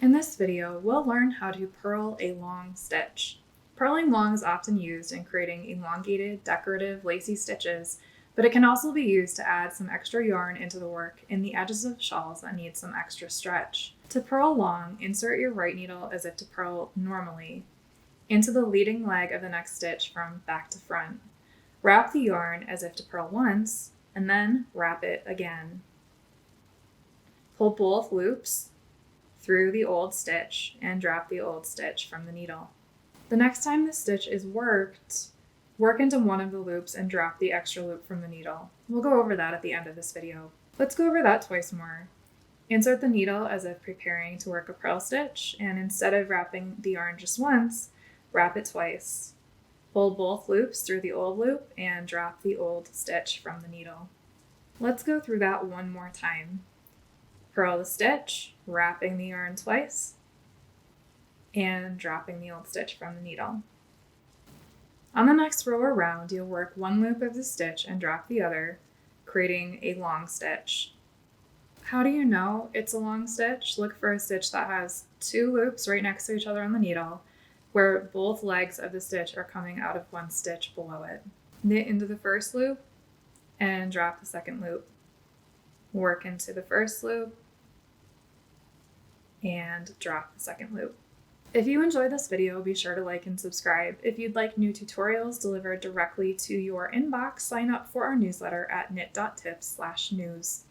In this video, we'll learn how to purl a long stitch. Purling long is often used in creating elongated, decorative, lacy stitches, but it can also be used to add some extra yarn into the work in the edges of shawls that need some extra stretch. To purl long, insert your right needle as if to purl normally into the leading leg of the next stitch from back to front. Wrap the yarn as if to purl once, and then wrap it again. Pull both loops through the old stitch and drop the old stitch from the needle. The next time the stitch is worked, work into one of the loops and drop the extra loop from the needle. We'll go over that at the end of this video. Let's go over that twice more. Insert the needle as if preparing to work a purl stitch, and instead of wrapping the yarn just once, wrap it twice. Pull both loops through the old loop and drop the old stitch from the needle. Let's go through that one more time. Purl the stitch, wrapping the yarn twice, and dropping the old stitch from the needle. On the next row around, you'll work one loop of the stitch and drop the other, creating a long stitch. How do you know it's a long stitch? Look for a stitch that has two loops right next to each other on the needle, where both legs of the stitch are coming out of one stitch below it. Knit into the first loop and drop the second loop. Work into the first loop and drop the second loop. If you enjoyed this video, be sure to like and subscribe. If you'd like new tutorials delivered directly to your inbox, sign up for our newsletter at knit.tips/news.